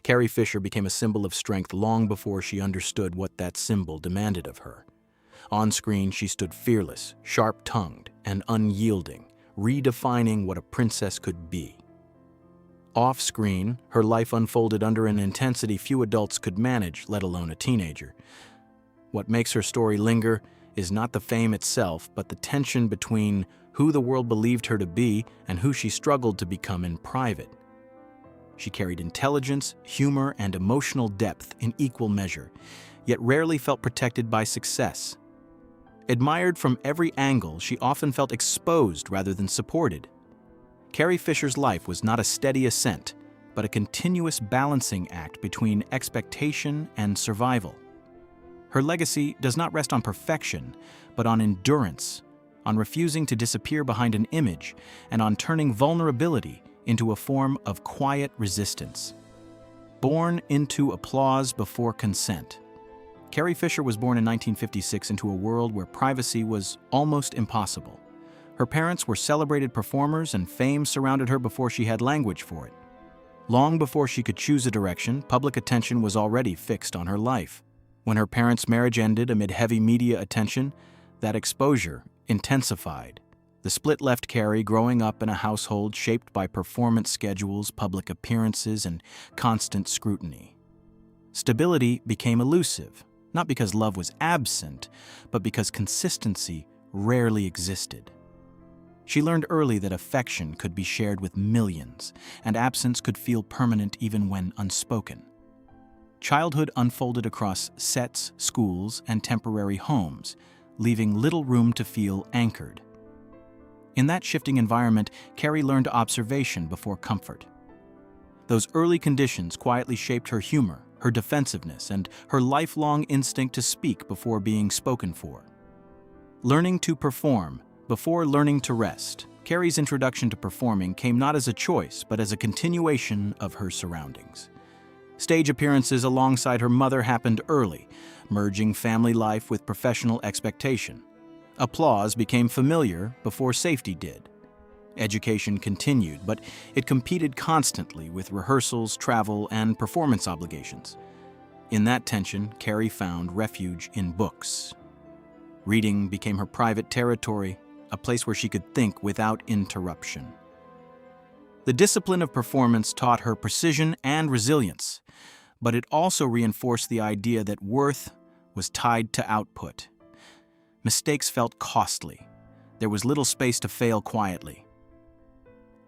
Carrie Fisher became a symbol of strength long before she understood what that symbol demanded of her. On screen, she stood fearless, sharp-tongued, and unyielding, redefining what a princess could be. Off-screen, her life unfolded under an intensity few adults could manage, let alone a teenager. What makes her story linger is not the fame itself, but the tension between who the world believed her to be and who she struggled to become in private. She carried intelligence, humor, and emotional depth in equal measure, yet rarely felt protected by success. Admired from every angle, she often felt exposed rather than supported. Carrie Fisher's life was not a steady ascent, but a continuous balancing act between expectation and survival. Her legacy does not rest on perfection, but on endurance, on refusing to disappear behind an image, and on turning vulnerability into a form of quiet resistance. Born into applause before consent. Carrie Fisher was born in 1956 into a world where privacy was almost impossible. Her parents were celebrated performers, and fame surrounded her before she had language for it. Long before she could choose a direction, public attention was already fixed on her life. When her parents' marriage ended amid heavy media attention, that exposure intensified. The split left Carrie growing up in a household shaped by performance schedules, public appearances, and constant scrutiny. Stability became elusive, not because love was absent, but because consistency rarely existed. She learned early that affection could be shared with millions, and absence could feel permanent even when unspoken. Childhood unfolded across sets, schools, and temporary homes, leaving little room to feel anchored. In that shifting environment, Carrie learned observation before comfort. Those early conditions quietly shaped her humor, her defensiveness, and her lifelong instinct to speak before being spoken for. Learning to perform before learning to rest, Carrie's introduction to performing came not as a choice, but as a continuation of her surroundings. Stage appearances alongside her mother happened early, merging family life with professional expectation. Applause became familiar before safety did. Education continued, but it competed constantly with rehearsals, travel, and performance obligations. In that tension, Carrie found refuge in books. Reading became her private territory, a place where she could think without interruption. The discipline of performance taught her precision and resilience, but it also reinforced the idea that worth was tied to output. Mistakes felt costly. There was little space to fail quietly.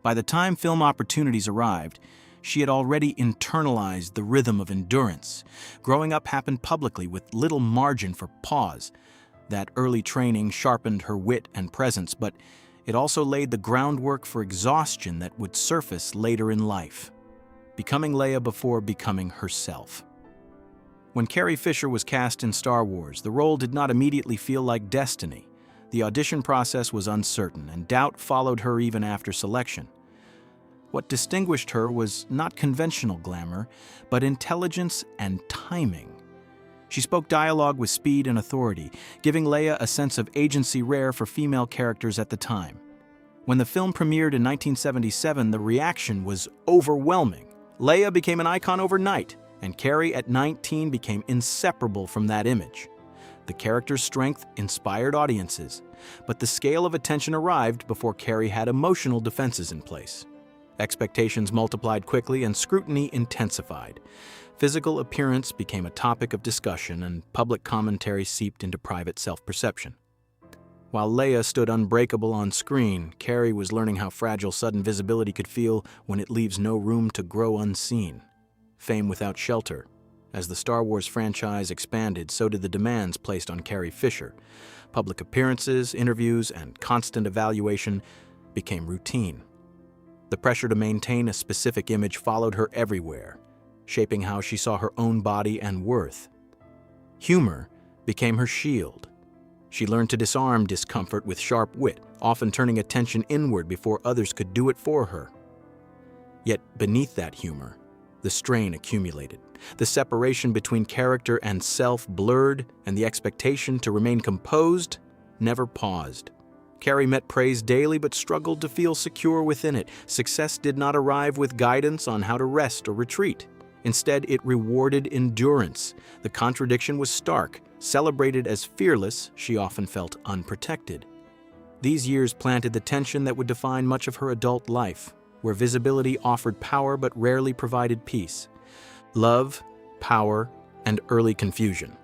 By the time film opportunities arrived, she had already internalized the rhythm of endurance. Growing up happened publicly with little margin for pause. That early training sharpened her wit and presence, but it also laid the groundwork for exhaustion that would surface later in life, becoming Leia before becoming herself. When Carrie Fisher was cast in Star Wars, the role did not immediately feel like destiny. The audition process was uncertain, and doubt followed her even after selection. What distinguished her was not conventional glamour, but intelligence and timing. She spoke dialogue with speed and authority, giving Leia a sense of agency rare for female characters at the time. When the film premiered in 1977, the reaction was overwhelming. Leia became an icon overnight, and Carrie at 19 became inseparable from that image. The character's strength inspired audiences, but the scale of attention arrived before Carrie had emotional defenses in place. Expectations multiplied quickly and scrutiny intensified. Physical appearance became a topic of discussion, and public commentary seeped into private self-perception. While Leia stood unbreakable on screen, Carrie was learning how fragile sudden visibility could feel when it leaves no room to grow unseen. Fame without shelter. As the Star Wars franchise expanded, so did the demands placed on Carrie Fisher. Public appearances, interviews, and constant evaluation became routine. The pressure to maintain a specific image followed her everywhere, shaping how she saw her own body and worth. Humor became her shield. She learned to disarm discomfort with sharp wit, often turning attention inward before others could do it for her. Yet beneath that humor, the strain accumulated. The separation between character and self blurred, and the expectation to remain composed never paused. Carrie met praise daily but struggled to feel secure within it. Success did not arrive with guidance on how to rest or retreat. Instead, it rewarded endurance. The contradiction was stark. Celebrated as fearless, she often felt unprotected. These years planted the tension that would define much of her adult life, where visibility offered power but rarely provided peace. Love, power, and early confusion.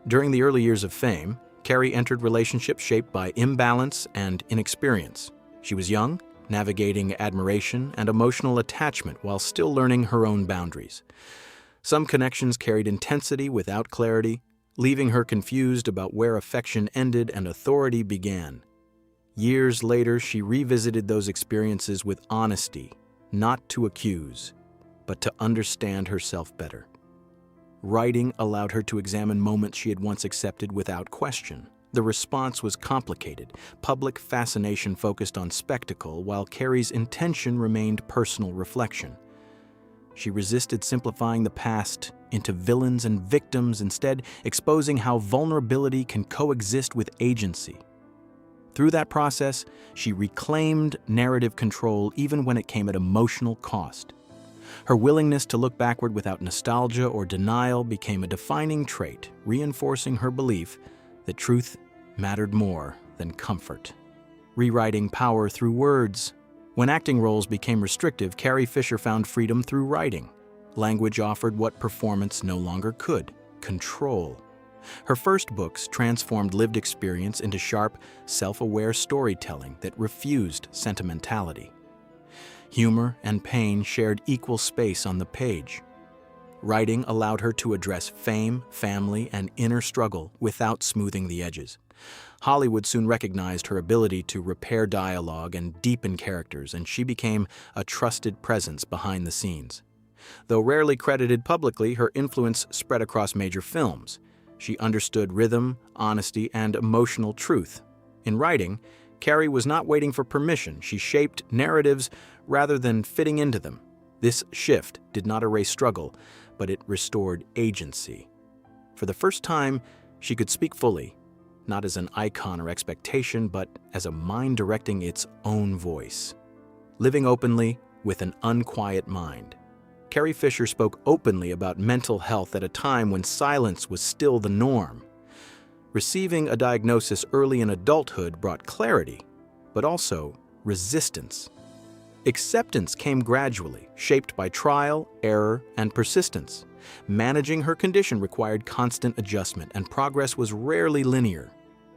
During the early years of fame, Carrie entered relationships shaped by imbalance and inexperience. She was young, navigating admiration and emotional attachment while still learning her own boundaries. Some connections carried intensity without clarity, leaving her confused about where affection ended and authority began. Years later, she revisited those experiences with honesty, not to accuse, but to understand herself better. Writing allowed her to examine moments she had once accepted without question. The response was complicated. Public fascination focused on spectacle, while Carrie's intention remained personal reflection. She resisted simplifying the past into villains and victims, instead exposing how vulnerability can coexist with agency. Through that process, she reclaimed narrative control even when it came at emotional cost. Her willingness to look backward without nostalgia or denial became a defining trait, reinforcing her belief that truth mattered more than comfort. Rewriting power through words. When acting roles became restrictive, Carrie Fisher found freedom through writing. Language offered what performance no longer could: control. Her first books transformed lived experience into sharp, self-aware storytelling that refused sentimentality. Humor and pain shared equal space on the page. Writing allowed her to address fame, family, and inner struggle without smoothing the edges. Hollywood soon recognized her ability to repair dialogue and deepen characters, and she became a trusted presence behind the scenes. Though rarely credited publicly, her influence spread across major films. She understood rhythm, honesty, and emotional truth. In writing, Carrie was not waiting for permission. She shaped narratives rather than fitting into them. This shift did not erase struggle, but it restored agency. For the first time, she could speak fully, not as an icon or expectation, but as a mind directing its own voice. Living openly with an unquiet mind. Carrie Fisher spoke openly about mental health at a time when silence was still the norm. Receiving a diagnosis early in adulthood brought clarity, but also resistance. Acceptance came gradually, shaped by trial, error, and persistence. Managing her condition required constant adjustment, and progress was rarely linear.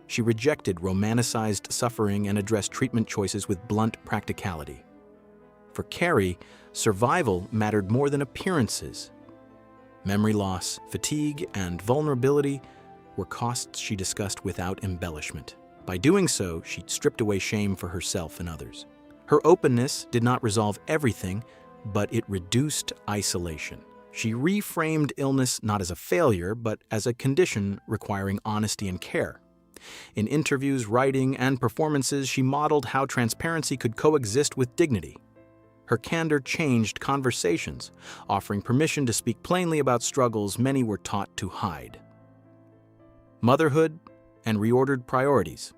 She rejected romanticized suffering and addressed treatment choices with blunt practicality. For Carrie, survival mattered more than appearances. Memory loss, fatigue, and vulnerability were costs she discussed without embellishment. By doing so, she stripped away shame for herself and others. Her openness did not resolve everything, but it reduced isolation. She reframed illness not as a failure, but as a condition requiring honesty and care. In interviews, writing, and performances, she modeled how transparency could coexist with dignity. Her candor changed conversations, offering permission to speak plainly about struggles many were taught to hide. Motherhood and reordered priorities.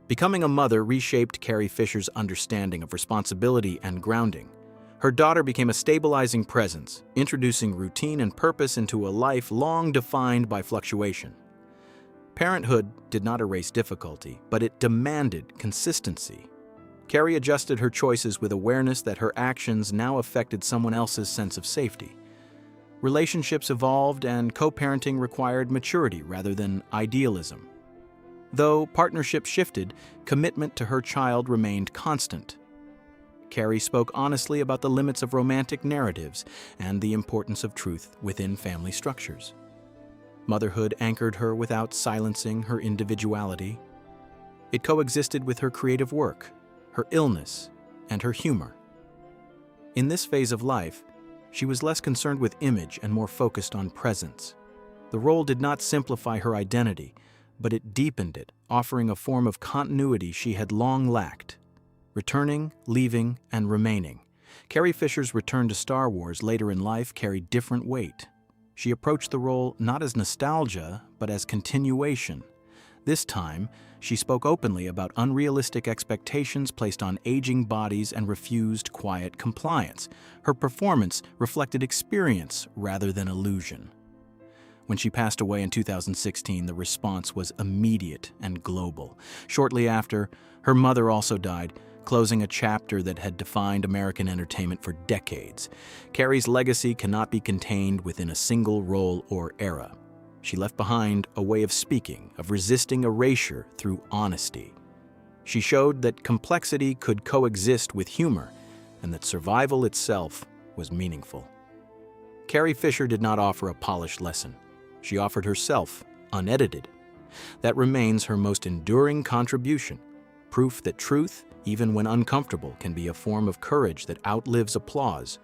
Becoming a mother reshaped Carrie Fisher's understanding of responsibility and grounding. Her daughter became a stabilizing presence, introducing routine and purpose into a life long defined by fluctuation. Parenthood did not erase difficulty, but it demanded consistency. Carrie adjusted her choices with awareness that her actions now affected someone else's sense of safety. Relationships evolved, and co-parenting required maturity rather than idealism. Though partnership shifted, commitment to her child remained constant. Carrie spoke honestly about the limits of romantic narratives and the importance of truth within family structures. Motherhood anchored her without silencing her individuality. It coexisted with her creative work, her illness, and her humor. In this phase of life, she was less concerned with image and more focused on presence. The role did not simplify her identity, but it deepened it, offering a form of continuity she had long lacked. Returning, leaving, and remaining. Carrie Fisher's return to Star Wars later in life carried different weight. She approached the role not as nostalgia, but as continuation. This time, she spoke openly about unrealistic expectations placed on aging bodies and refused quiet compliance. Her performance reflected experience rather than illusion. When she passed away in 2016, the response was immediate and global. Shortly after, her mother also died, closing a chapter that had defined American entertainment for decades. Carrie's legacy cannot be contained within a single role or era. She left behind a way of speaking, of resisting erasure through honesty. She showed that complexity could coexist with humor, and that survival itself was meaningful. Carrie Fisher did not offer a polished lesson. She offered herself, unedited. That remains her most enduring contribution, proof that truth, even when uncomfortable, can be a form of courage that outlives applause.